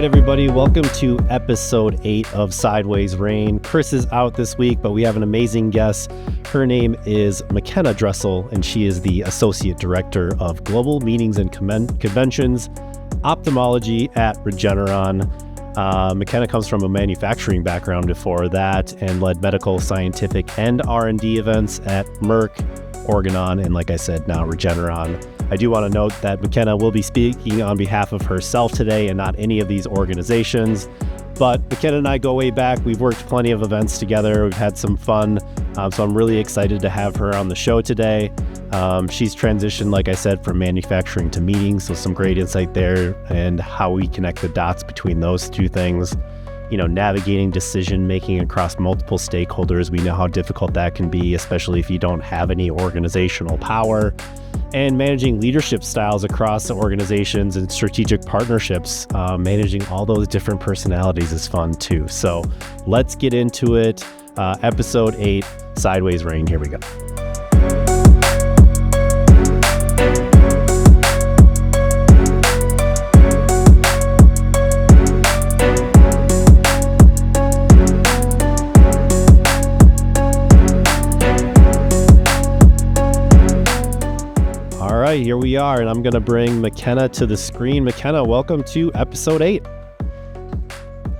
right, everybody, welcome to episode 8 of Sideways Rain. Chris is out this week, but we have an amazing guest. Her name is McKenna Dressel, and she is the Associate Director of Global Meetings and Conventions, Ophthalmology at Regeneron. McKenna comes from a manufacturing background before that and led medical, scientific, and R&D events at Merck, Organon, and like I said, now Regeneron. I do want to note that McKenna will be speaking on behalf of herself today and not any of these organizations. But McKenna and I go way back. We've worked plenty of events together. We've had some fun. So I'm really excited to have her on the show today. She's transitioned, like I said, from manufacturing to meetings. So some great insight there and how we connect the dots between those two things. You know, navigating decision making across multiple stakeholders. We know how difficult that can be, especially if you don't have any organizational power. And managing leadership styles across organizations and strategic partnerships, managing all those different personalities is fun too. So let's get into it. Episode 8, Sideways Rain. Here we go. Here we are, and I'm going to bring McKenna to the screen. McKenna, welcome to episode 8.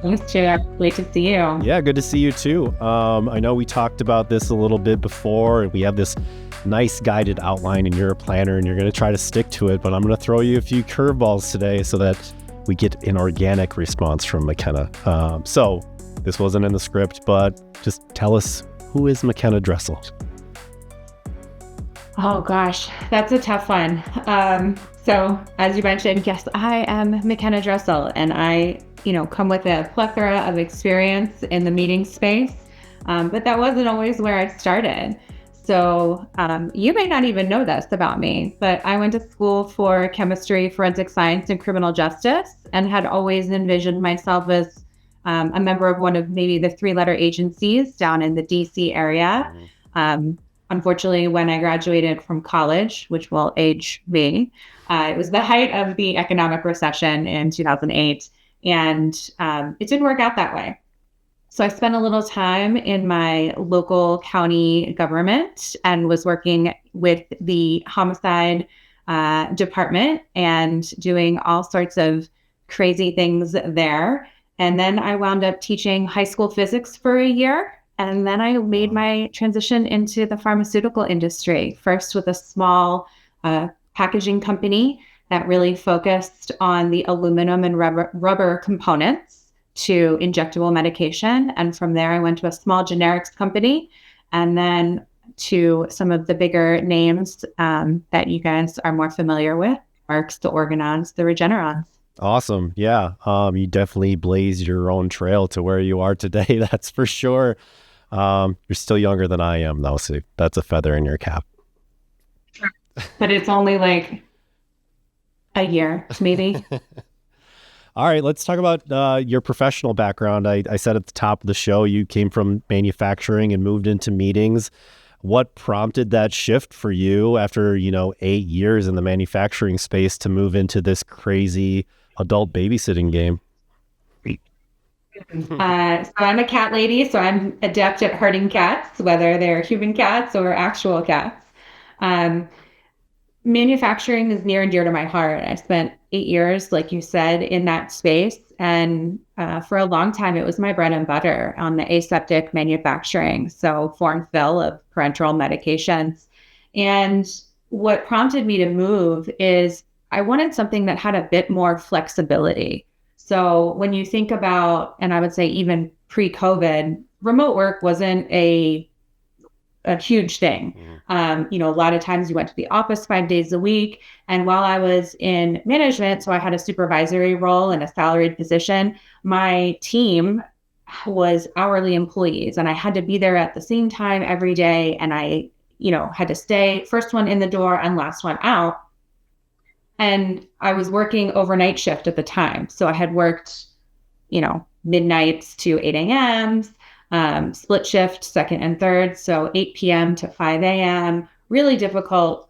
Thanks, Jack. Great to see you. Yeah, good to see you too. I know we talked about this a little bit before, and we have this nice guided outline, and you're a planner, and you're going to try to stick to it, but I'm going to throw you a few curveballs today so that we get an organic response from McKenna. So this wasn't in the script, but just tell us, who is McKenna Dressel? Oh gosh, that's a tough one. So as you mentioned, yes, I am McKenna Dressel, and I, come with a plethora of experience in the meeting space. But that wasn't always where I started. So you may not even know this about me, but I went to school for chemistry, forensic science, and criminal justice, and had always envisioned myself as a member of one of maybe the 3-letter agencies down in the DC area. Unfortunately, when I graduated from college, which will age me, it was the height of the economic recession in 2008, and it didn't work out that way. So I spent a little time in my local county government and was working with the homicide department and doing all sorts of crazy things there. And then I wound up teaching high school physics for a year. And then I made my transition into the pharmaceutical industry, first with a small packaging company that really focused on the aluminum and rubber components to injectable medication. And from there, I went to a small generics company, and then to some of the bigger names that you guys are more familiar with, Merck's, the Organons, the Regenerons. Awesome. Yeah. You definitely blazed your own trail to where you are today. That's for sure. You're still younger than I am, though, so that's a feather in your cap. But it's only like a year, maybe. All right, let's talk about your professional background. I said at the top of the show, you came from manufacturing and moved into meetings. What prompted that shift for you after, 8 years in the manufacturing space to move into this crazy adult babysitting game? So I'm a cat lady, so I'm adept at herding cats, whether they're human cats or actual cats. Manufacturing is near and dear to my heart. I spent 8 years, like you said, in that space. And for a long time, it was my bread and butter on the aseptic manufacturing. So form fill of parenteral medications. And what prompted me to move is I wanted something that had a bit more flexibility. So when you think about, and I would say even pre-COVID, remote work wasn't a huge thing. A lot of times you went to the office 5 days a week. And while I was in management, so I had a supervisory role in a salaried position, my team was hourly employees, and I had to be there at the same time every day. And I, had to stay first one in the door and last one out. And I was working overnight shift at the time. So I had worked, midnights to 8 a.m., split shift, second and third. So 8 p.m. to 5 a.m., really difficult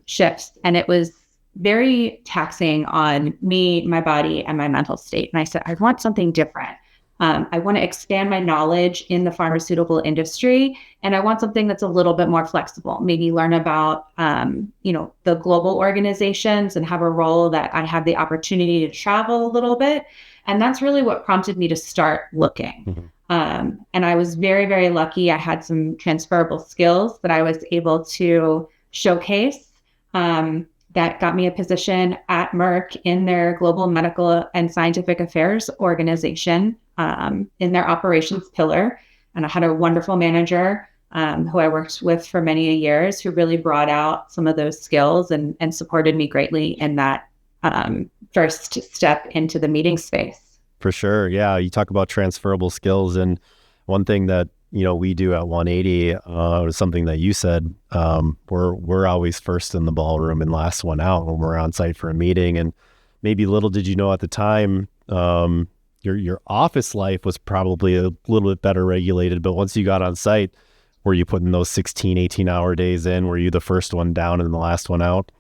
shifts. And it was very taxing on me, my body, and my mental state. And I said, I want something different. I want to expand my knowledge in the pharmaceutical industry, and I want something that's a little bit more flexible. Maybe learn about, the global organizations and have a role that I have the opportunity to travel a little bit. And that's really what prompted me to start looking. And I was very, very lucky. I had some transferable skills that I was able to showcase. That got me a position at Merck in their global medical and scientific affairs organization, in their operations pillar. And I had a wonderful manager who I worked with for many years, who really brought out some of those skills and supported me greatly in that first step into the meeting space. For sure. Yeah. You talk about transferable skills. And one thing that, we do at 180 was something that you said, we're always first in the ballroom and last one out when we're on site for a meeting. And maybe little did you know at the time, your office life was probably a little bit better regulated. But once you got on site, were you putting those 16, 18-hour days in? Were you the first one down and the last one out?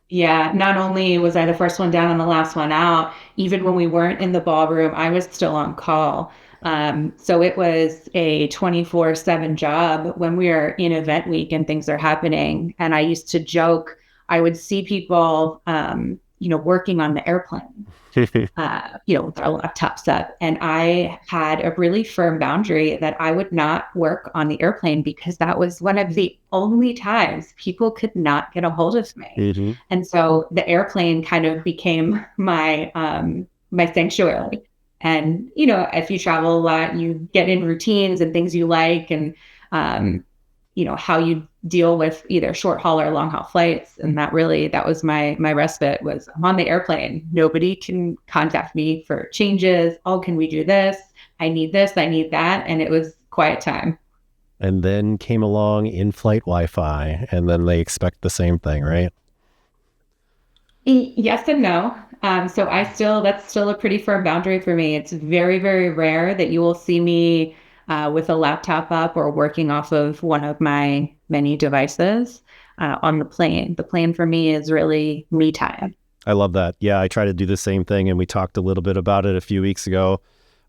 Yeah, not only was I the first one down and the last one out, even when we weren't in the ballroom, I was still on call. So it was a 24/7 job when we are in event week and things are happening. And I used to joke, I would see people, working on the airplane, with their laptops up. And I had a really firm boundary that I would not work on the airplane because that was one of the only times people could not get a hold of me. And so the airplane kind of became my sanctuary. And, if you travel a lot, you get in routines and things you like, and, how you deal with either short haul or long haul flights. And that was my respite. Was I'm on the airplane. Nobody can contact me for changes. Oh, can we do this? I need this. I need that. And it was quiet time. And then came along in-flight Wi-Fi, and then they expect the same thing, right? Yes and no. So that's still a pretty firm boundary for me. It's very, very rare that you will see me with a laptop up or working off of one of my many devices on the plane. The plane for me is really me time. I love that. Yeah, I try to do the same thing. And we talked a little bit about it a few weeks ago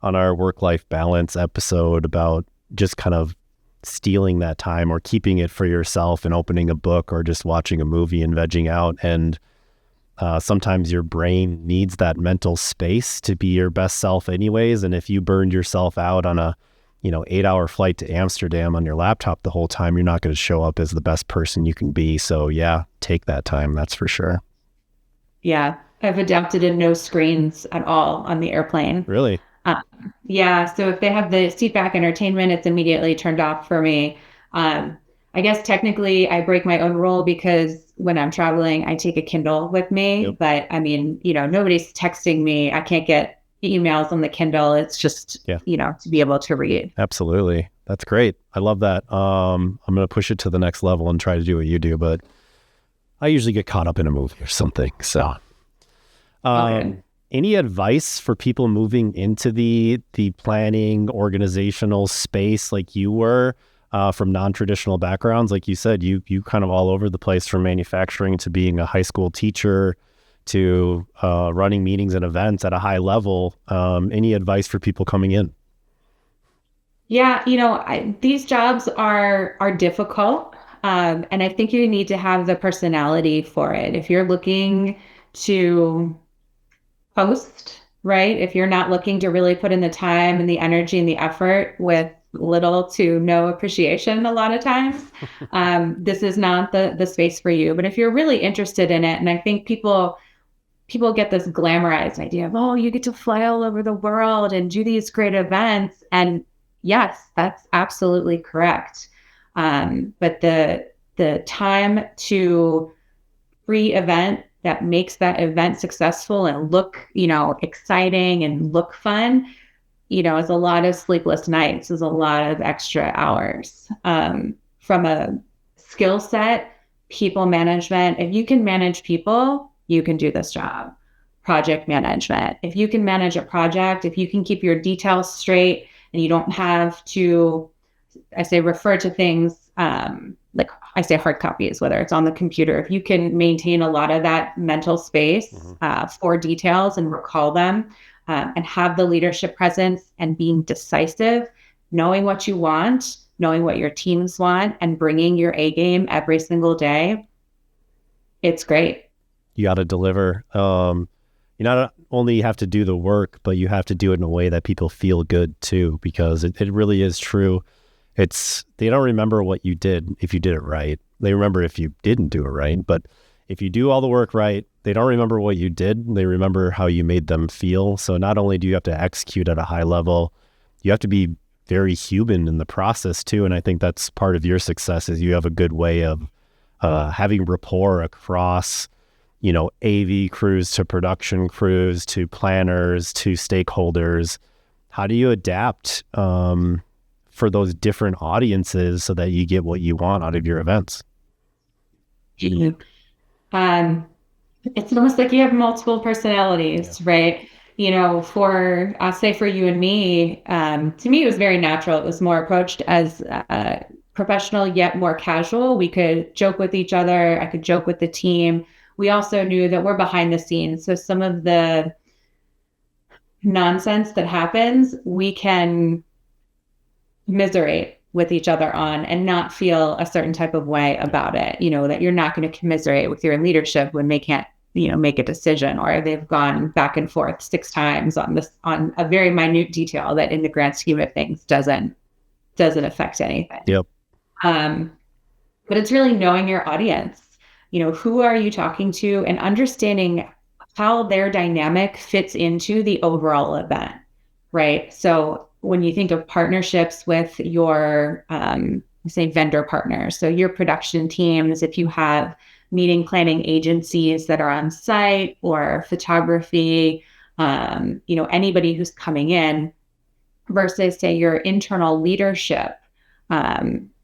on our work-life balance episode about just kind of stealing that time or keeping it for yourself and opening a book or just watching a movie and vegging out. And sometimes your brain needs that mental space to be your best self anyways. And if you burned yourself out on a 8-hour flight to Amsterdam on your laptop the whole time, you're not going to show up as the best person you can be. So yeah, take that time. That's for sure. Yeah. I've adapted in no screens at all on the airplane. Really? Yeah. So if they have the seat back entertainment, it's immediately turned off for me. I guess technically I break my own rule because when I'm traveling, I take a Kindle with me. Yep. But I mean, nobody's texting me. I can't get emails on the Kindle. It's just, to be able to read. Absolutely. That's great. I love that. I'm going to push it to the next level and try to do what you do, but I usually get caught up in a movie or something. So, any advice for people moving into the planning organizational space like you were? From non-traditional backgrounds, like you said, you kind of all over the place, from manufacturing to being a high school teacher to running meetings and events at a high level. Any advice for people coming in? Yeah, these jobs are difficult, and I think you need to have the personality for it. If you're looking to post, right? If you're not looking to really put in the time and the energy and the effort with little to no appreciation a lot of times, this is not the space for you. But if you're really interested in it, and I think people get this glamorized idea of, oh, you get to fly all over the world and do these great events. And yes, that's absolutely correct. But the time to pre-event that makes that event successful and look, exciting and look fun, is a lot of sleepless nights, is a lot of extra hours. From a skill set, people management, if you can manage people, you can do this job. Project management, if you can manage a project, if you can keep your details straight and you don't have to, I say, refer to things like I say hard copies, whether it's on the computer, if you can maintain a lot of that mental space for details and recall them, and have the leadership presence and being decisive, knowing what you want, knowing what your teams want, and bringing your A game every single day, it's great. You got to deliver. You not only have to do the work, but you have to do it in a way that people feel good too, because it really is true. They don't remember what you did if you did it right. They remember if you didn't do it right. But if you do all the work right, they don't remember what you did. They remember how you made them feel. So not only do you have to execute at a high level, you have to be very human in the process too. And I think that's part of your success, is you have a good way of having rapport across, AV crews to production crews to planners to stakeholders. How do you adapt for those different audiences so that you get what you want out of your events? It's almost like you have multiple personalities, right? I'll say for you and me, to me, it was very natural. It was more approached as professional, yet more casual. We could joke with each other. I could joke with the team. We also knew that we're behind the scenes. So some of the nonsense that happens, we can commiserate with each other on and not feel a certain type of way about it. That you're not going to commiserate with your leadership when they can't, make a decision, or they've gone back and forth 6 times on a very minute detail that in the grand scheme of things doesn't affect anything. Yep. But it's really knowing your audience. Who are you talking to, and understanding how their dynamic fits into the overall event, right? So when you think of partnerships with your, say, vendor partners, so your production teams, if you have meeting planning agencies that are on site, or photography, anybody who's coming in, versus, say, your internal leadership,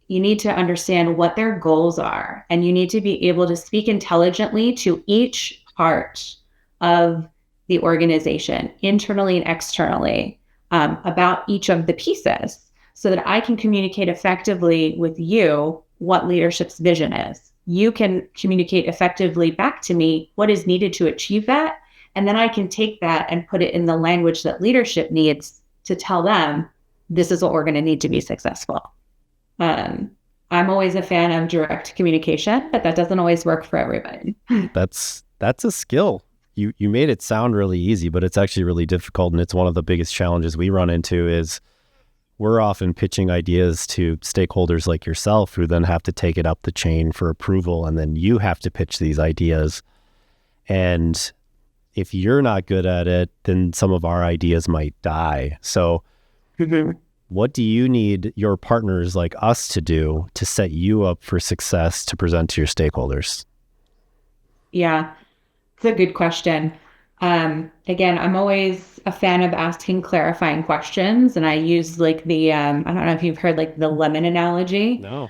you need to understand what their goals are, and you need to be able to speak intelligently to each part of the organization, internally and externally, about each of the pieces, so that I can communicate effectively with you what leadership's vision is. You can communicate effectively back to me what is needed to achieve that, and then I can take that and put it in the language that leadership needs to tell them, this is what we're going to need to be successful. I'm always a fan of direct communication, but that doesn't always work for everybody. That's a skill. You made it sound really easy, but it's actually really difficult. And it's one of the biggest challenges we run into is we're often pitching ideas to stakeholders like yourself, who then have to take it up the chain for approval. And then you have to pitch these ideas. And if you're not good at it, then some of our ideas might die. So what do you need your partners like us to do to set you up for success to present to your stakeholders? Yeah, it's a good question. Again, I'm always a fan of asking clarifying questions, and I use like the, I don't know if you've heard like the lemon analogy. No.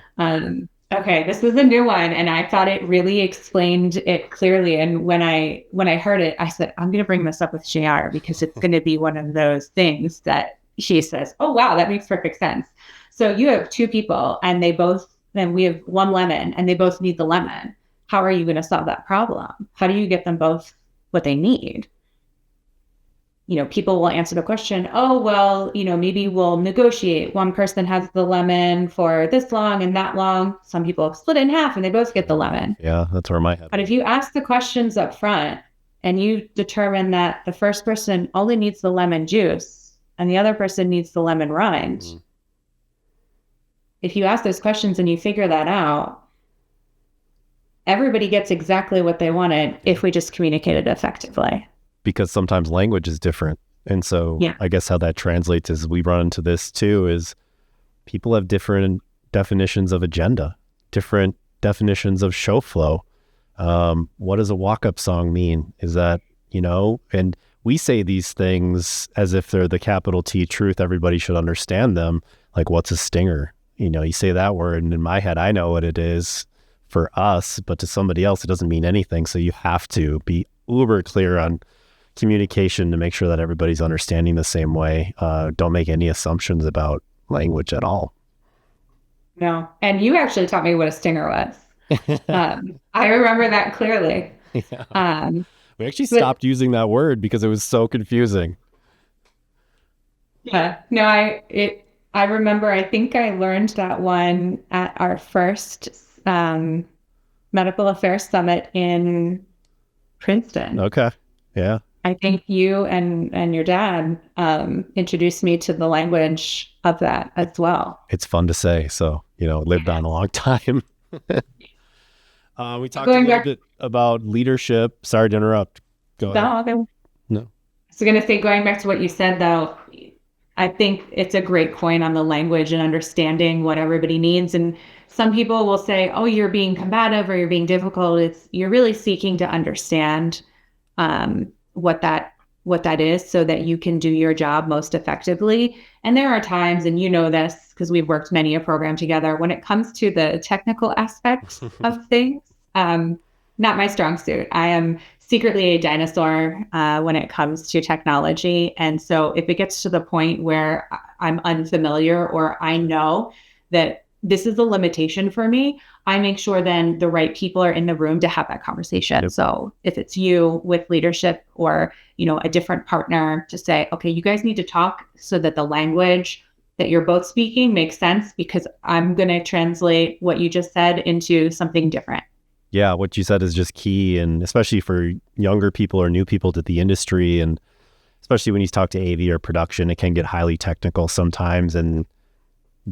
Okay, this is a new one, and I thought it really explained it clearly. And when I heard it, I said, I'm going to bring this up with JR, because it's going to be one of those things that she says, oh, wow, that makes perfect sense. So you have 2 people, and then we have 1 lemon, and they both need the lemon. How are you going to solve that problem? How do you get them both what they need? People will answer the question, oh, well, maybe we'll negotiate. One person has the lemon for this long and that long. Some people split it in half and they both get the lemon. Yeah, that's where my head. But if you ask the questions up front and you determine that the first person only needs the lemon juice and the other person needs the lemon rind, if you ask those questions and you figure that out, everybody gets exactly what they wanted if we just communicated effectively. Because sometimes language is different. And so I guess how that translates is we run into this too, is people have different definitions of agenda, different definitions of show flow. What does a walk-up song mean? Is that, and we say these things as if they're the capital T truth. Everybody should understand them. Like, what's a stinger? You say that word, and in my head, I know what it is for us, but to somebody else, it doesn't mean anything. So you have to be uber clear on communication to make sure that everybody's understanding the same way. Don't make any assumptions about language at all. No. And you actually taught me what a stinger was. I remember that clearly. Yeah. Um, We actually but stopped using that word because it was so confusing. yeah, no, I remember, I think I learned that one at our first medical affairs summit in Princeton. Okay. Yeah. I think you and your dad introduced me to the language of that as well. It's fun to say. So, it lived on a long time. We talked a Going little back, bit about leadership. Sorry to interrupt. Go ahead. no, okay. No. So going to say, going back to what you said, though, I think it's a great point on the language and understanding what everybody needs. And some people will say, oh, you're being combative or you're being difficult. You're really seeking to understand what that is so that you can do your job most effectively. And there are times, and you know this because we've worked many a program together, when it comes to the technical aspects of things, not my strong suit. I am secretly a dinosaur when it comes to technology. And so if it gets to the point where I'm unfamiliar or I know that this is a limitation for me, I make sure then the right people are in the room to have that conversation. Yep. So if it's you with leadership or, a different partner, to say, okay, you guys need to talk so that the language that you're both speaking makes sense, because I'm going to translate what you just said into something different. Yeah, what you said is just key, and especially for younger people or new people to the industry, and especially when you talk to AV or production, it can get highly technical sometimes, and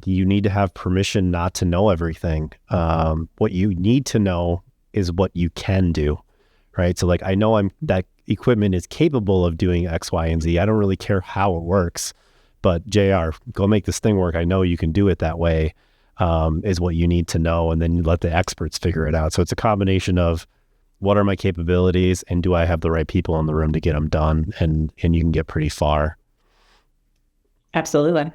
you need to have permission not to know everything. What you need to know is what you can do, right? So like, I know that equipment is capable of doing X, Y, and Z. I don't really care how it works, but JR, go make this thing work. I know you can do it that way. Is what you need to know, and then you let the experts figure it out. So it's a combination of what are my capabilities and do I have the right people in the room to get them done, and you can get pretty far. Absolutely.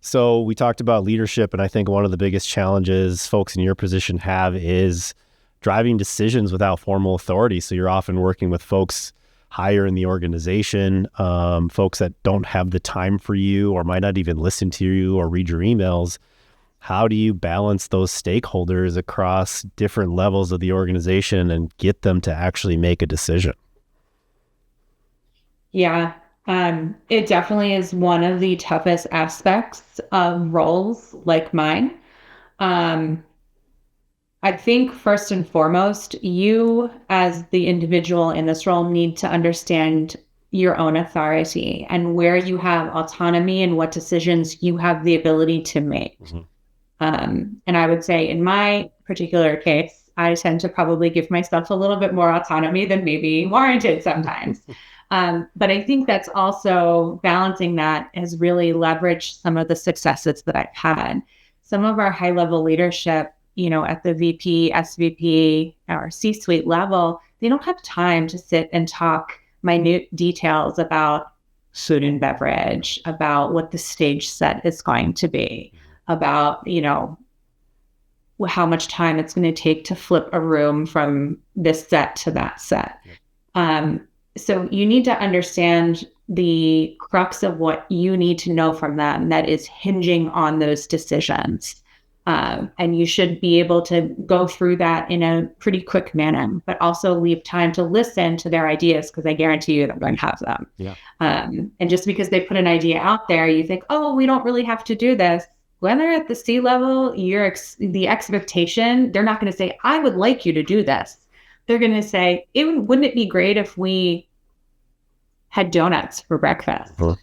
So we talked about leadership, and I think one of the biggest challenges folks in your position have is driving decisions without formal authority. So you're often working with folks higher in the organization, folks that don't have the time for you or might not even listen to you or read your emails. How do you balance those stakeholders across different levels of the organization and get them to actually make a decision? Yeah, it definitely is one of the toughest aspects of roles like mine. Um, I think first and foremost, you as the individual in this role need to understand your own authority and where you have autonomy and what decisions you have the ability to make. Mm-hmm. And I would say in my particular case, I tend to probably give myself a little bit more autonomy than maybe warranted sometimes. But I think that's also balancing that has really leveraged some of the successes that I've had. Some of our high level leadership, at the VP, SVP, or C-suite level, they don't have time to sit and talk minute details about food and beverage, about what the stage set is going to be, about, how much time it's going to take to flip a room from this set to that set. So you need to understand the crux of what you need to know from them that is hinging on those decisions. And you should be able to go through that in a pretty quick manner, but also leave time to listen to their ideas, because I guarantee you they're going to have them. Yeah. And just because they put an idea out there, you think, oh, we don't really have to do this. When they're at the C level, the expectation, they're not going to say, I would like you to do this. They're going to say, wouldn't it be great if we had donuts for breakfast? Huh.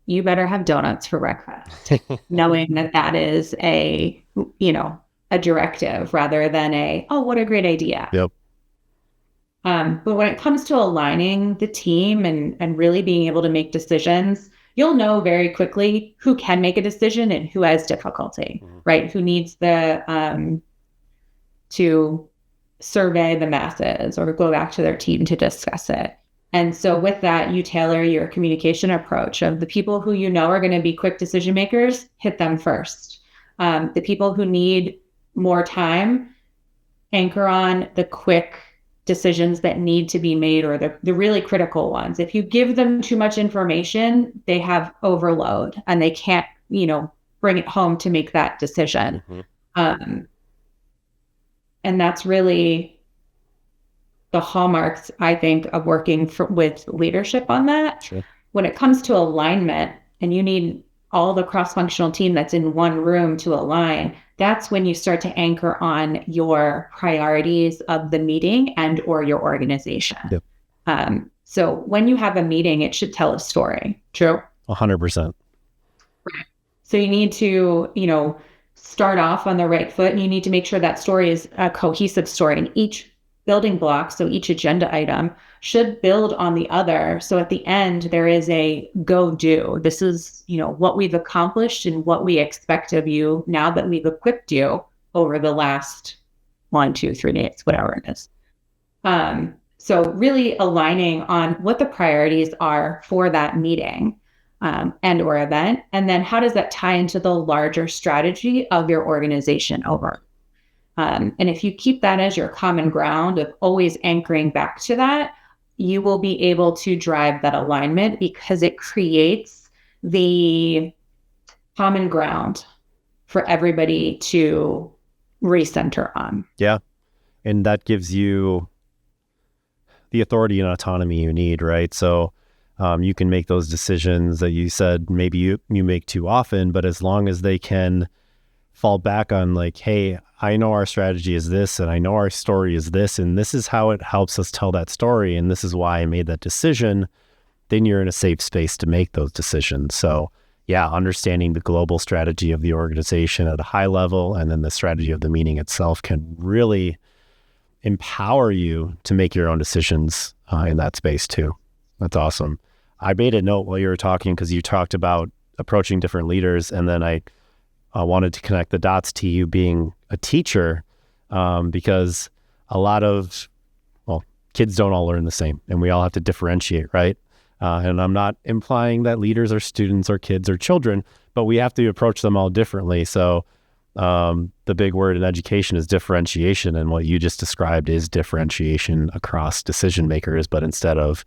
You better have donuts for breakfast, knowing that is a directive rather than oh, what a great idea. Yep. But when it comes to aligning the team and really being able to make decisions, you'll know very quickly who can make a decision and who has difficulty, right? Who needs to survey the masses or go back to their team to discuss it. And so with that, you tailor your communication approach of the people who are going to be quick decision makers, hit them first. The people who need more time, anchor on the quick decisions that need to be made, or the really critical ones. If you give them too much information, they have overload and they can't, bring it home to make that decision. Um, and that's really the hallmarks, I think, of working with leadership on that. Sure. When it comes to alignment, and you need all the cross-functional team that's in one room to align, that's when you start to anchor on your priorities of the meeting and or your organization. Yep. So when you have a meeting, it should tell a story. True. 100%. Right. So you need to, start off on the right foot, and you need to make sure that story is a cohesive story, and each building block, so each agenda item should build on the other. So at the end, there is a go do. This is, what we've accomplished and what we expect of you now that we've equipped you over the last 1, 2, 3 days, whatever it is. So really aligning on what the priorities are for that meeting and or event. And then how does that tie into the larger strategy of your organization over? And if you keep that as your common ground of always anchoring back to that, you will be able to drive that alignment because it creates the common ground for everybody to recenter on. Yeah. And that gives you the authority and autonomy you need, right? So you can make those decisions that you said maybe you make too often, but as long as they can fall back on like, hey, I know our strategy is this, and I know our story is this, and this is how it helps us tell that story, and this is why I made that decision, then you're in a safe space to make those decisions. So yeah, understanding the global strategy of the organization at a high level, and then the strategy of the meeting itself can really empower you to make your own decisions in that space too. That's awesome. I made a note while you were talking because you talked about approaching different leaders, and then I wanted to connect the dots to you being a teacher because a lot of, kids don't all learn the same, and we all have to differentiate, right? And I'm not implying that leaders are students or kids or children, but we have to approach them all differently. So the big word in education is differentiation, and what you just described is differentiation across decision makers, but instead of,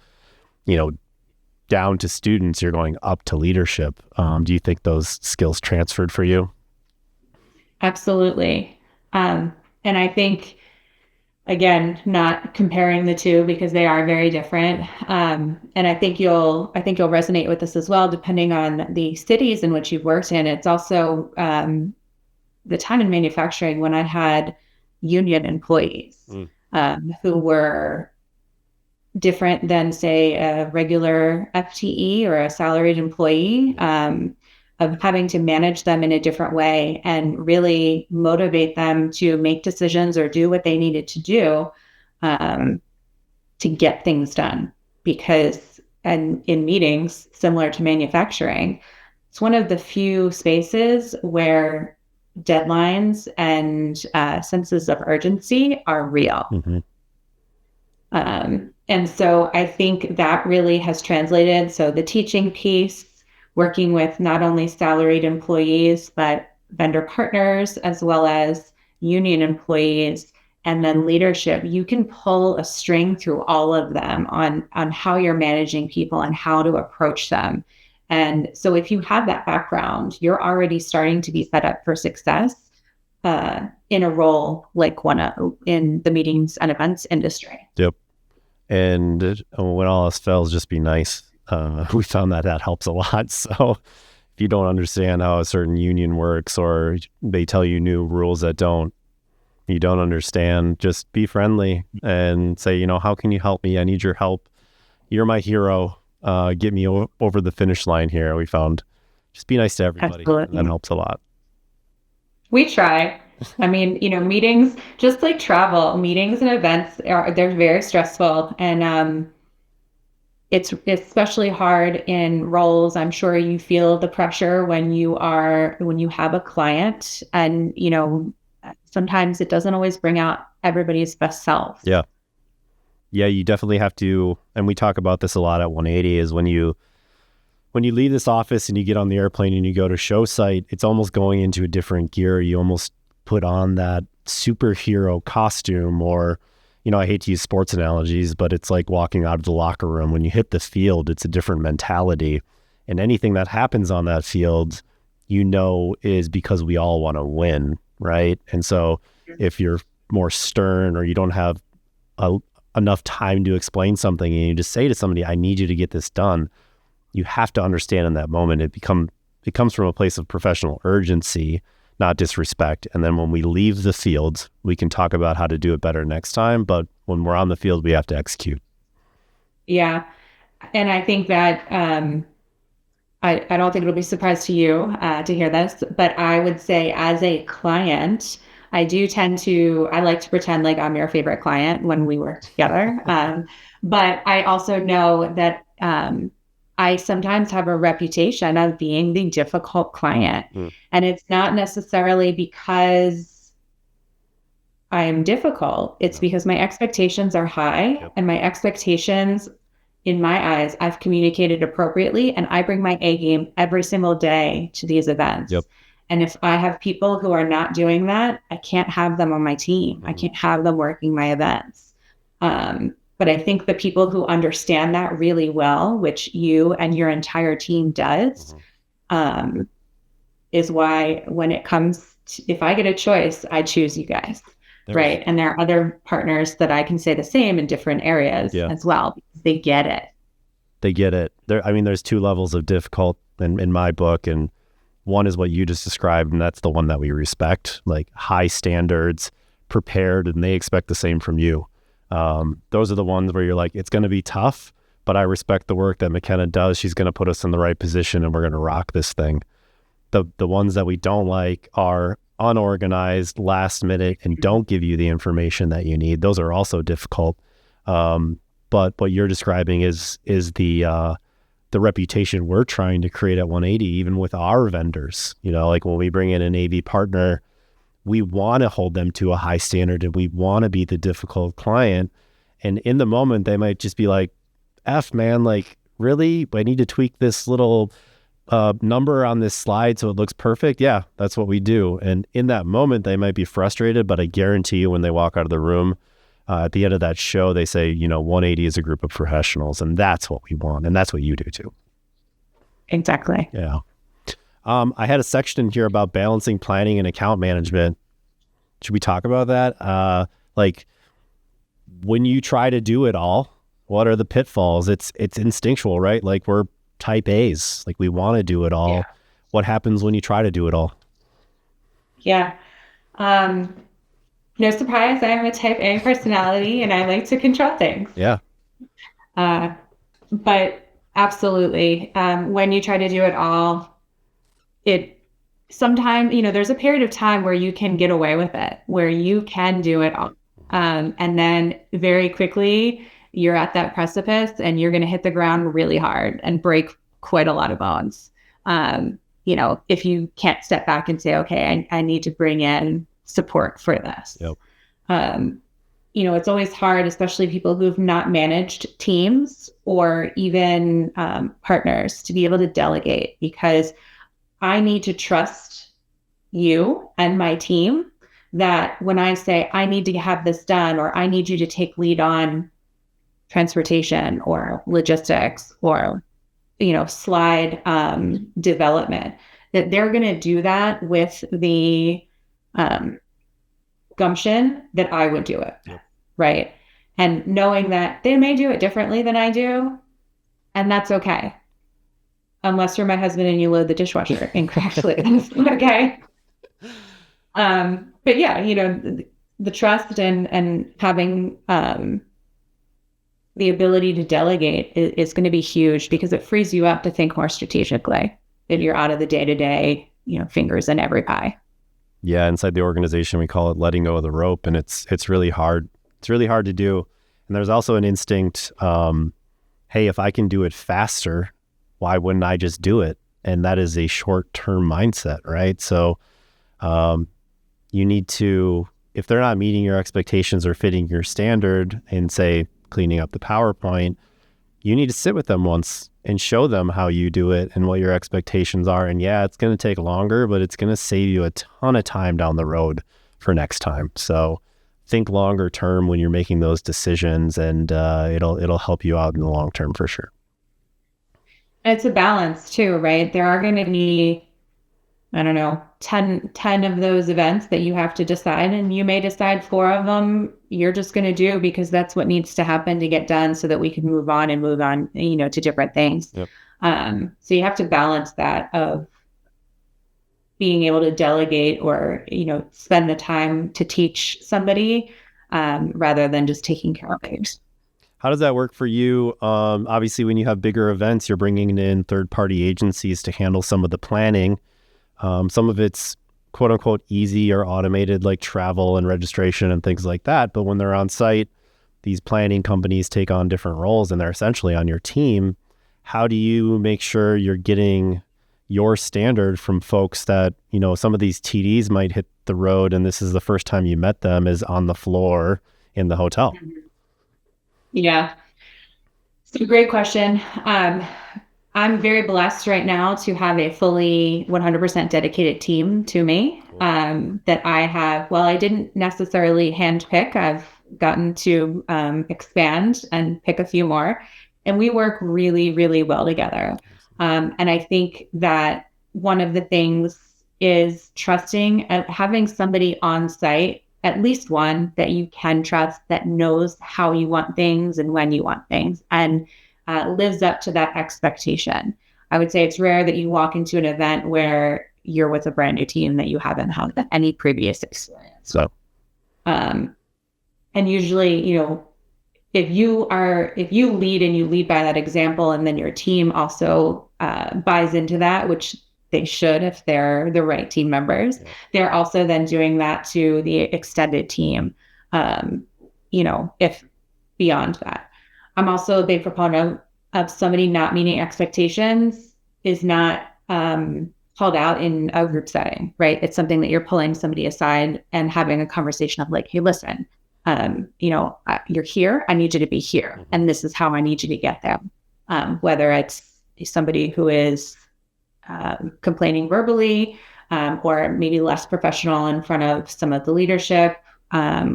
down to students, you're going up to leadership. Do you think those skills transferred for you? Absolutely. And I think, again, not comparing the two because they are very different. And I think you'll resonate with this as well, depending on the cities in which you've worked in. It's also the time in manufacturing when I had union employees who were different than, say, a regular FTE or a salaried employee, of having to manage them in a different way and really motivate them to make decisions or do what they needed to do to get things done. Because, and in meetings, similar to manufacturing, it's one of the few spaces where deadlines and senses of urgency are real. Mm-hmm. And so I think that really has translated. So the teaching piece, working with not only salaried employees, but vendor partners, as well as union employees, and then leadership, you can pull a string through all of them on how you're managing people and how to approach them. And so if you have that background, you're already starting to be set up for success in a role like one in the meetings and events industry. Yep. And when all else fails, just be nice. We found that helps a lot. So if you don't understand how a certain union works, or they tell you new rules that you don't understand, just be friendly and say, how can you help me? I need your help. You're my hero. Get me over the finish line here. We found just be nice to everybody. Absolutely. That helps a lot. We try. I mean, meetings, just like travel, meetings and events they're very stressful, and it's especially hard in roles. I'm sure you feel the pressure when you have a client, and sometimes it doesn't always bring out everybody's best self. Yeah, you definitely have to, and we talk about this a lot at 180, is when you leave this office and you get on the airplane and you go to show site, it's almost going into a different gear. You almost put on that superhero costume, or, I hate to use sports analogies, but it's like walking out of the locker room. When you hit the field, it's a different mentality. And anything that happens on that field, is because we all want to win, right? And so if you're more stern or you don't have enough time to explain something and you just say to somebody, I need you to get this done, you have to understand in that moment it comes from a place of professional urgency, not disrespect. And then when we leave the field, we can talk about how to do it better next time. But when we're on the field, we have to execute. Yeah. And I think that I don't think it'll be a surprise to you to hear this, but I would say as a client, I like to pretend like I'm your favorite client when we work together. But I also know that I sometimes have a reputation of being the difficult client. And it's not necessarily because I'm difficult. It's because my expectations are high, and my expectations, in my eyes, I've communicated appropriately, and I bring my A game every single day to these events. And if I have people who are not doing that, I can't have them on my team. I can't have them working my events. But I think the people who understand that really well, which you and your entire team does, is why when it comes to, if I get a choice, I choose you guys. Right. And there are other partners that I can say the same in different areas as well, because they get it. They get it. There's two levels of difficult in my book, and one is what you just described, and that's the one that we respect, like high standards, prepared, and they expect the same from you. Those are the ones where you're like, it's going to be tough, but I respect the work that McKenna does. She's going to put us in the right position, and we're going to rock this thing. The ones that we don't like are unorganized, last minute, and don't give you the information that you need. Those are also difficult. But what you're describing is the reputation we're trying to create at 180, even with our vendors. Like when we bring in an AV partner, we want to hold them to a high standard, and we want to be the difficult client. And in the moment, they might just be like, F, man, like, really? I need to tweak this little number on this slide so it looks perfect. Yeah, that's what we do. And in that moment, they might be frustrated, but I guarantee you when they walk out of the room, at the end of that show, they say, 180 is a group of professionals, and that's what we want. And that's what you do too. Exactly. Yeah. I had a section here about balancing planning and account management. Should we talk about that? Like when you try to do it all, what are the pitfalls? It's instinctual, right? Like we're type A's, like we want to do it all. Yeah. What happens when you try to do it all? Yeah. No surprise, I am a type A personality and I like to control things. Yeah. But absolutely, when you try to do it all, sometimes, there's a period of time where you can get away with it, where you can do it all. And then very quickly, you're at that precipice and you're going to hit the ground really hard and break quite a lot of bones. If you can't step back and say, okay, I need to bring in support for this. Yep. It's always hard, especially people who've not managed teams or even partners, to be able to delegate, because I need to trust you and my team that when I say I need to have this done, or I need you to take lead on transportation or logistics or, slide development, that they're going to do that with the gumption that I would do it. Yep. Right. And knowing that they may do it differently than I do, and that's okay. Unless you're my husband and you load the dishwasher incorrectly, that's okay. But yeah, the trust and having the ability to delegate is going to be huge, because it frees you up to think more strategically, and you're out of the day-to-day, fingers in every pie. Yeah, inside the organization, we call it letting go of the rope, and it's really hard. It's really hard to do. And there's also an instinct, hey, if I can do it faster, why wouldn't I just do it? And that is a short-term mindset, right? So you need to, if they're not meeting your expectations or fitting your standard and say, cleaning up the PowerPoint, you need to sit with them once and show them how you do it and what your expectations are. And yeah, it's going to take longer, but it's going to save you a ton of time down the road for next time. So think longer term when you're making those decisions, and it'll help you out in the long term for sure. It's a balance too, right? There are going to be I don't know, 10 of those events that you have to decide, and you may decide 4 of them you're just going to do because that's what needs to happen to get done so that we can move on and move on, to different things. Yep. So you have to balance that of being able to delegate or, spend the time to teach somebody rather than just taking care of things. How does that work for you? Obviously, when you have bigger events, you're bringing in third-party agencies to handle some of the planning. Some of it's quote unquote easy or automated, like travel and registration and things like that. But when they're on site, these planning companies take on different roles and they're essentially on your team. How do you make sure you're getting your standard from folks that, some of these TDs might hit the road and this is the first time you met them is on the floor in the hotel? Yeah. It's a great question. I'm very blessed right now to have a fully 100% dedicated team to me that I have. Well, I didn't necessarily handpick. I've gotten to expand and pick a few more. And we work really, really well together. And I think that one of the things is trusting, having somebody on site, at least one that you can trust, that knows how you want things and when you want things, and lives up to that expectation. I would say it's rare that you walk into an event where you're with a brand new team that you haven't had any previous experience. So, and usually, if you lead and you lead by that example, and then your team also buys into that, which they should if they're the right team members, they're also then doing that to the extended team, if beyond that. I'm also a big proponent of somebody not meeting expectations is not called out in a group setting, right? It's something that you're pulling somebody aside and having a conversation of like, hey, listen, you're here. I need you to be here. And this is how I need you to get there. Whether it's somebody who is complaining verbally or maybe less professional in front of some of the leadership,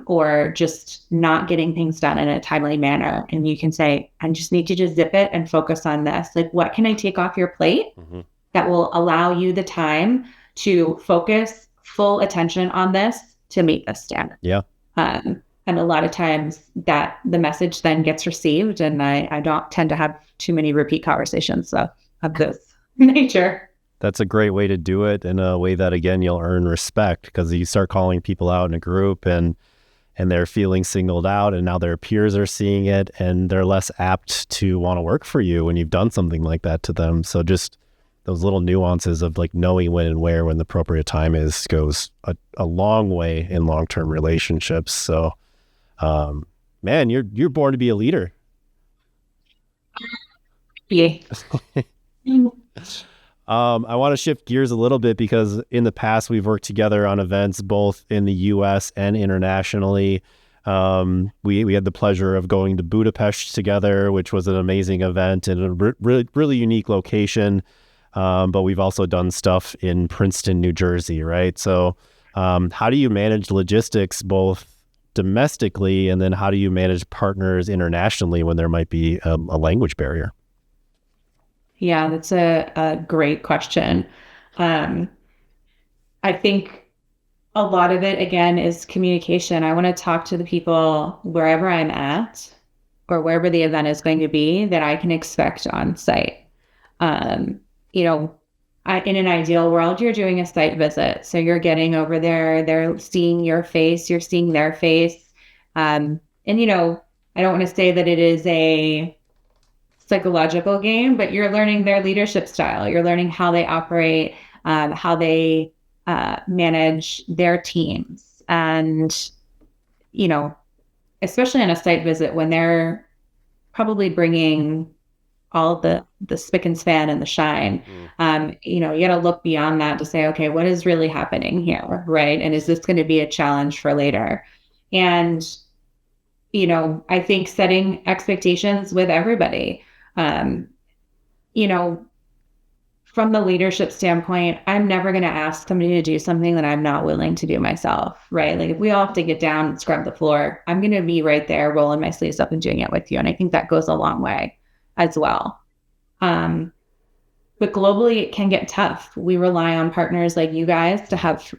or just not getting things done in a timely manner. And you can say, I just need you to zip it and focus on this. Like, what can I take off your plate that will allow you the time to focus full attention on this to meet this standard? Yeah. And a lot of times that the message then gets received, and I don't tend to have too many repeat conversations of this nature. That's a great way to do it, in a way that, again, you'll earn respect, because you start calling people out in a group and they're feeling singled out, and now their peers are seeing it and they're less apt to want to work for you when you've done something like that to them. So just those little nuances of like knowing when and where, when the appropriate time is, goes a long way in long-term relationships. So, man, you're born to be a leader. Yeah. I want to shift gears a little bit, because in the past we've worked together on events both in the US and internationally. We had the pleasure of going to Budapest together, which was an amazing event and a really unique location. But we've also done stuff in Princeton, New Jersey, right? So how do you manage logistics both domestically, and then how do you manage partners internationally when there might be a language barrier? Yeah, that's a great question. I think a lot of it, again, is communication. I want to talk to the people wherever I'm at or wherever the event is going to be that I can expect on site. In an ideal world, you're doing a site visit. So you're getting over there, they're seeing your face, you're seeing their face. I don't want to say that it is a psychological game, but you're learning their leadership style. You're learning how they operate, how they manage their teams. And, especially on a site visit when they're probably bringing all the spick and span and the shine, you got to look beyond that to say, okay, what is really happening here, right? And is this going to be a challenge for later? And, I think setting expectations with everybody, from the leadership standpoint, I'm never going to ask somebody to do something that I'm not willing to do myself, right? Like if we all have to get down and scrub the floor, I'm going to be right there rolling my sleeves up and doing it with you. And I think that goes a long way as well. But globally, it can get tough. We rely on partners like you guys to have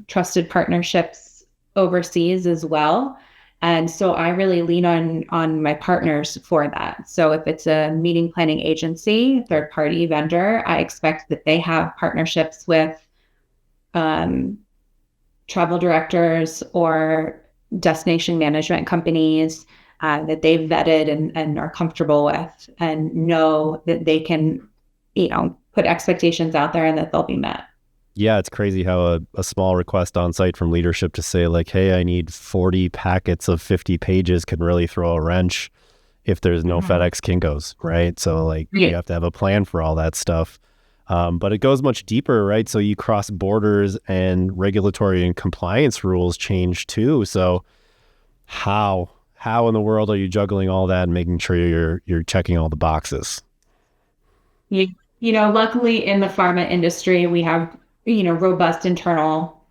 trusted partnerships overseas as well. And so I really lean on my partners for that. So if it's a meeting planning agency, third party vendor, I expect that they have partnerships with um, travel directors or destination management companies that they've vetted and are comfortable with and know that they can, put expectations out there and that they'll be met. Yeah, it's crazy how a small request on site from leadership to say like, hey, I need 40 packets of 50 pages can really throw a wrench if there's no FedEx Kinkos, right? So like you have to have a plan for all that stuff. But it goes much deeper, right? So you cross borders and regulatory and compliance rules change too. So how in the world are you juggling all that and making sure you're checking all the boxes? Luckily in the pharma industry, we have, robust internal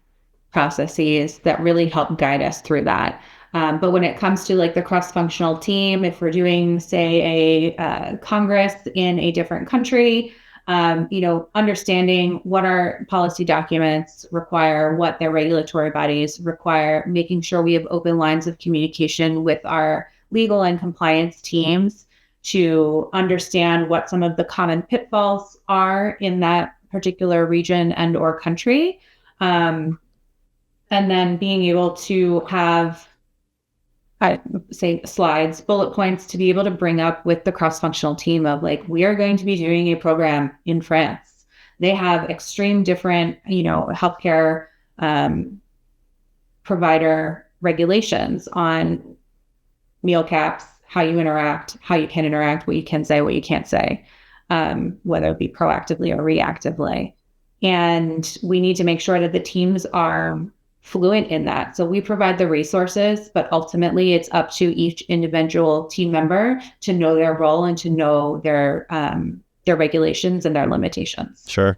processes that really help guide us through that. But when it comes to like the cross-functional team, if we're doing, say, a congress in a different country, understanding what our policy documents require, what their regulatory bodies require, making sure we have open lines of communication with our legal and compliance teams to understand what some of the common pitfalls are in that particular region and or country. And then being able to have, say, slides, bullet points to be able to bring up with the cross-functional team of like, we are going to be doing a program in France. They have extreme different, healthcare provider regulations on meal caps, how you interact, how you can interact, what you can say, what you can't say, whether it be proactively or reactively. And we need to make sure that the teams are fluent in that. So we provide the resources, but ultimately it's up to each individual team member to know their role and to know their regulations and their limitations. Sure.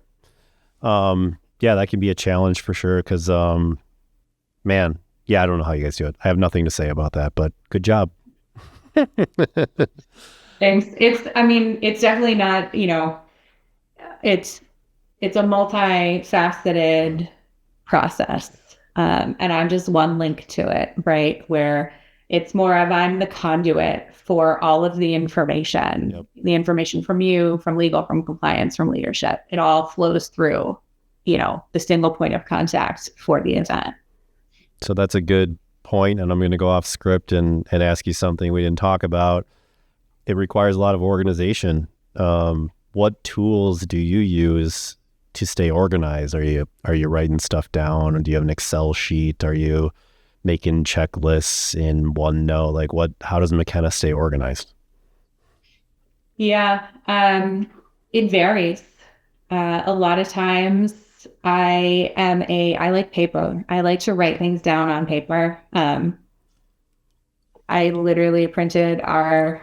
Yeah, that can be a challenge for sure. Cause, man, yeah, I don't know how you guys do it. I have nothing to say about that, but good job. Thanks. It's definitely not, it's a multifaceted process. And I'm just one link to it, right? Where it's more of I'm the conduit for all of the information, the information from you, from legal, from compliance, from leadership. It all flows through, the single point of contact for the event. So that's a good point. And I'm going to go off script and ask you something we didn't talk about. It requires a lot of organization. What tools do you use to stay organized? Are you writing stuff down, or do you have an Excel sheet? Are you making checklists in OneNote? Like how does McKenna stay organized? Yeah, it varies. A lot of times I like paper. I like to write things down on paper. I literally printed our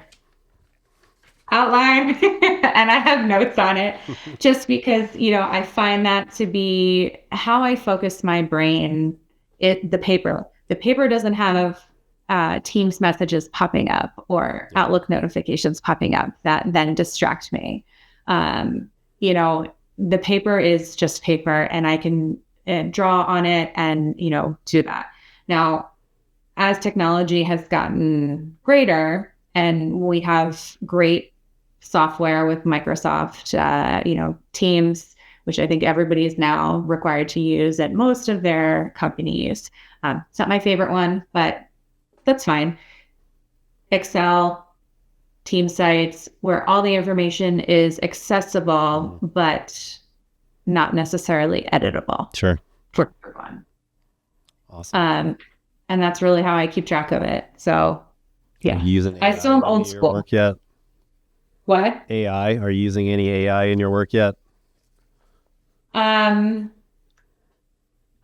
outline and I have notes on it just because, I find that to be how I focus my brain. The paper doesn't have Teams messages popping up or Outlook notifications popping up that then distract me. The paper is just paper and I can draw on it and, do that. Now, as technology has gotten greater and we have great software with Microsoft, Teams, which I think everybody is now required to use at most of their companies. It's not my favorite one, but that's fine. Excel, team sites, where all the information is accessible, but not necessarily editable. Sure. For everyone. Awesome. And that's really how I keep track of it. So, yeah. Are you using AI I still am old school. Work yet? What? AI? Are you using any AI in your work yet? I'm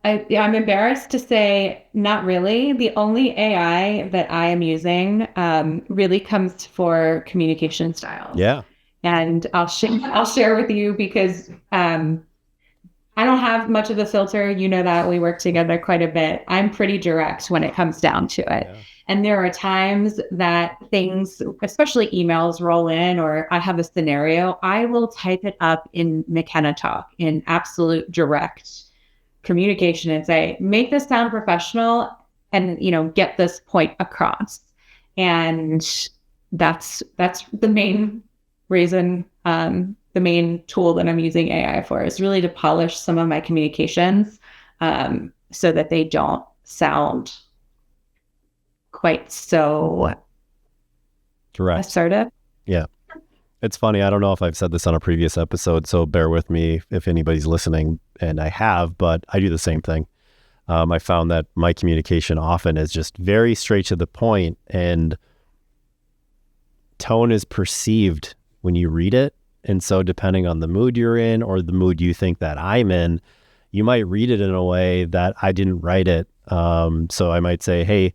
embarrassed to say not really. The only AI that I am using really comes for communication styles. Yeah. And I'll share with you because I don't have much of a filter. You know that we work together quite a bit. I'm pretty direct when it comes down to it. Yeah. And there are times that things, especially emails, roll in, or I have a scenario, I will type it up in McKenna Talk in absolute direct communication and say, make this sound professional and, get this point across. And that's the main reason, the main tool that I'm using AI for is really to polish some of my communications, so that they don't sound quite so Direct. assertive. Yeah. It's funny. I don't know if I've said this on a previous episode, so bear with me if anybody's listening, and I have, but I do the same thing. I found that my communication often is just very straight to the point, and tone is perceived when you read it. And so depending on the mood you're in or the mood you think that I'm in, you might read it in a way that I didn't write it. So I might say, hey,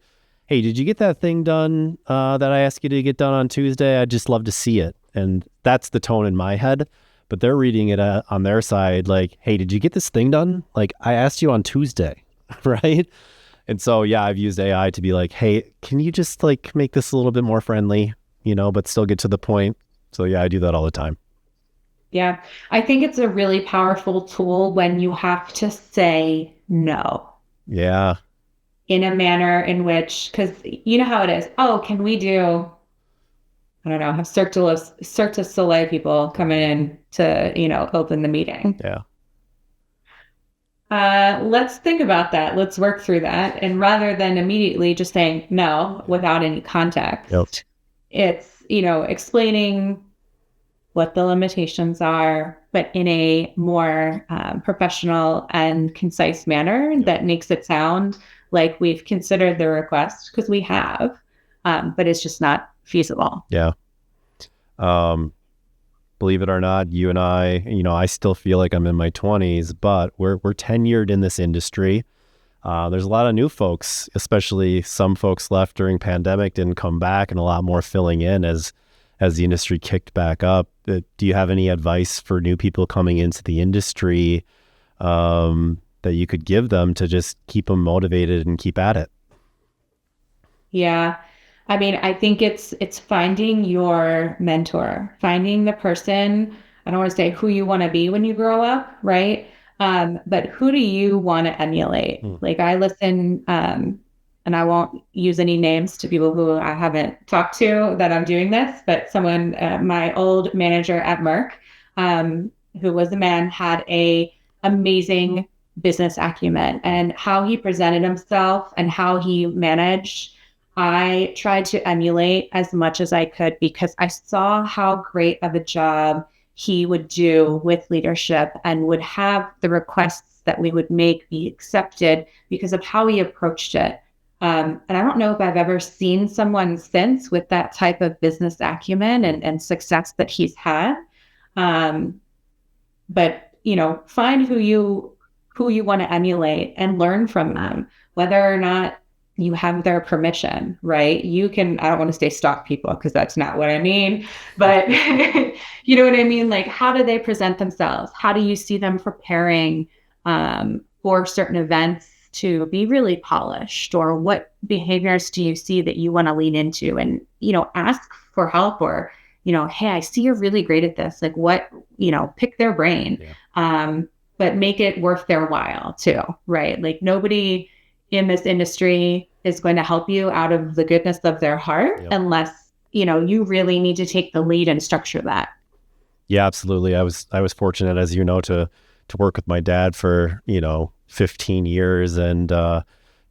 did you get that thing done that I asked you to get done on Tuesday? I'd just love to see it. And that's the tone in my head. But they're reading it on their side like, hey, did you get this thing done? Like, I asked you on Tuesday, right? And so, yeah, I've used AI to be like, hey, can you just like make this a little bit more friendly, but still get to the point? So, yeah, I do that all the time. Yeah. I think it's a really powerful tool when you have to say no. Yeah. In a manner in which, because you know how it is. Oh, can we do, I don't know, have Cirque du Soleil people coming in to, open the meeting. Yeah. Let's think about that. Let's work through that. And rather than immediately just saying no without any context, Yep. It's, explaining what the limitations are, but in a more professional and concise manner that makes it sound like we've considered the request, because we have, but it's just not feasible. Yeah. Believe it or not, you and I, I still feel like I'm in my 20s, but we're tenured in this industry. There's a lot of new folks, especially some folks left during pandemic, didn't come back, and a lot more filling in as the industry kicked back up. Do you have any advice for new people coming into the industry that you could give them to just keep them motivated and keep at it? Yeah. I mean, I think it's finding your mentor, finding the person. I don't want to say who you want to be when you grow up, right? But who do you want to emulate? Like I listen, and I won't use any names to people who I haven't talked to that I'm doing this, but someone, my old manager at Merck, who was a man, had a amazing business acumen, and how he presented himself and how he managed. I tried to emulate as much as I could because I saw how great of a job he would do with leadership and would have the requests that we would make be accepted because of how he approached it. And I don't know if I've ever seen someone since with that type of business acumen and success that he's had. But, find who you want to emulate and learn from them, whether or not you have their permission, right? You can, I don't want to say stalk people because that's not what I mean, but you know what I mean? Like, how do they present themselves? How do you see them preparing for certain events to be really polished? Or what behaviors do you see that you want to lean into? And, ask for help, or, hey, I see you're really great at this. Like what, pick their brain, but make it worth their while too, right? Like nobody in this industry is going to help you out of the goodness of their heart unless, you really need to take the lead and structure that. Yeah, absolutely. I was fortunate, as you know, to work with my dad for, 15 years and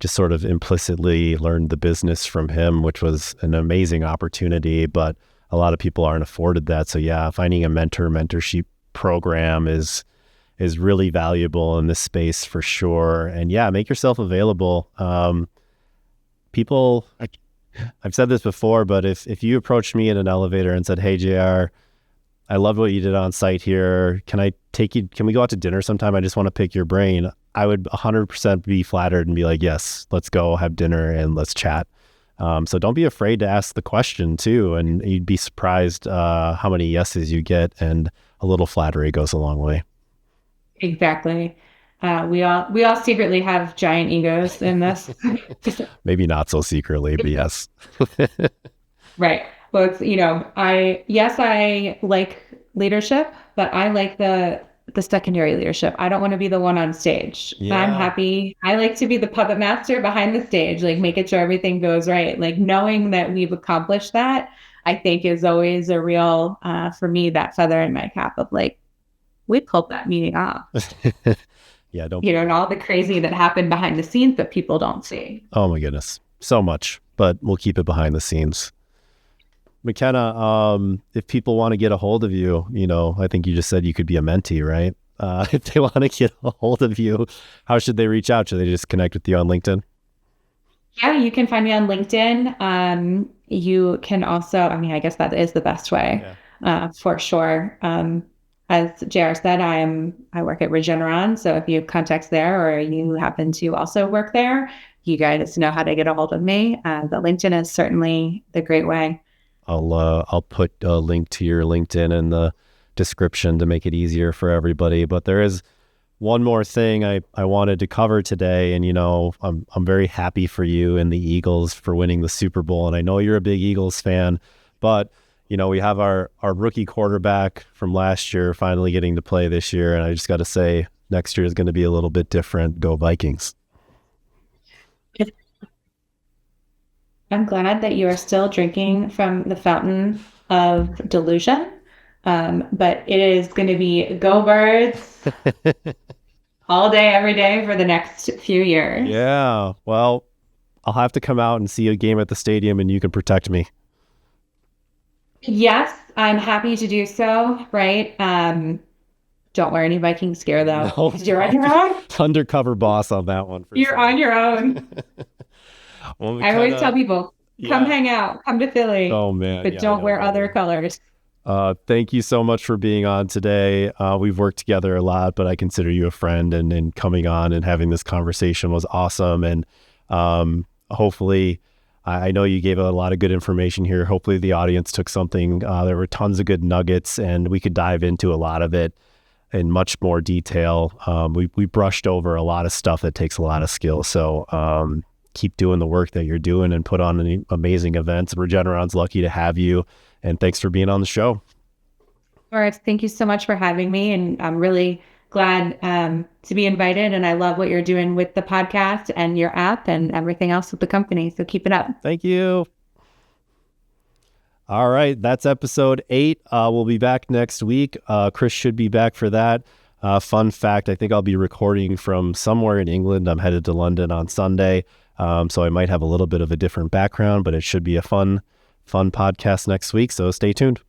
just sort of implicitly learned the business from him, which was an amazing opportunity, but a lot of people aren't afforded that. So yeah, finding a mentorship program is really valuable in this space for sure. And yeah, make yourself available. People, I've said this before, but if you approached me in an elevator and said, hey, JR, I love what you did on site here. Can we go out to dinner sometime? I just want to pick your brain. I would 100% be flattered and be like, yes, let's go have dinner and let's chat. So don't be afraid to ask the question too. And you'd be surprised how many yeses you get, and a little flattery goes a long way. Exactly. We all secretly have giant egos in this. Maybe not so secretly, but yes. Right. Well, I like leadership, but I like the secondary leadership. I don't want to be the one on stage. I'm Yeah. happy. I like to be the puppet master behind the stage, like making sure everything goes right. Like knowing that we've accomplished that, I think is always a real, for me, that feather in my cap of like, we pulled that meeting off, Yeah, don't. and all the crazy that happened behind the scenes that people don't see. Oh my goodness. So much, but we'll keep it behind the scenes. McKenna, if people want to get a hold of you, I think you just said you could be a mentee, right? If they want to get a hold of you, how should they reach out? Should they just connect with you on LinkedIn? Yeah, you can find me on LinkedIn. You can also, I guess that is the best way, for sure. As JR said, I work at Regeneron. So if you have contacts there or you happen to also work there, you guys know how to get a hold of me. The LinkedIn is certainly the great way. I'll put a link to your LinkedIn in the description to make it easier for everybody. But there is one more thing I wanted to cover today, and I'm very happy for you and the Eagles for winning the Super Bowl, and I know you're a big Eagles fan, but we have our rookie quarterback from last year finally getting to play this year, and I just got to say next year is going to be a little bit different. Go Vikings. I'm glad that you are still drinking from the fountain of delusion. But it is going to be go Birds all day, every day for the next few years. Yeah. Well, I'll have to come out and see a game at the stadium and you can protect me. Yes, I'm happy to do so. Right. Don't wear any Vikings gear though. No. You're on your own. Undercover boss on that one. You're on your own. Well, I always tell people, come hang out, come to Philly. Oh man. But don't wear other colors. Thank you so much for being on today. We've worked together a lot, but I consider you a friend, and coming on and having this conversation was awesome. And hopefully, I know you gave a lot of good information here. Hopefully the audience took something. There were tons of good nuggets, and we could dive into a lot of it in much more detail. We brushed over a lot of stuff that takes a lot of skill. So keep doing the work that you're doing and put on amazing events. Regeneron's lucky to have you. And thanks for being on the show. All right. Thank you so much for having me. And I'm really glad to be invited. And I love what you're doing with the podcast and your app and everything else with the company. So keep it up. Thank you. All right. That's episode 8. We'll be back next week. Chris should be back for that. Fun fact, I think I'll be recording from somewhere in England. I'm headed to London on Sunday. So I might have a little bit of a different background, but it should be a fun podcast next week. So stay tuned.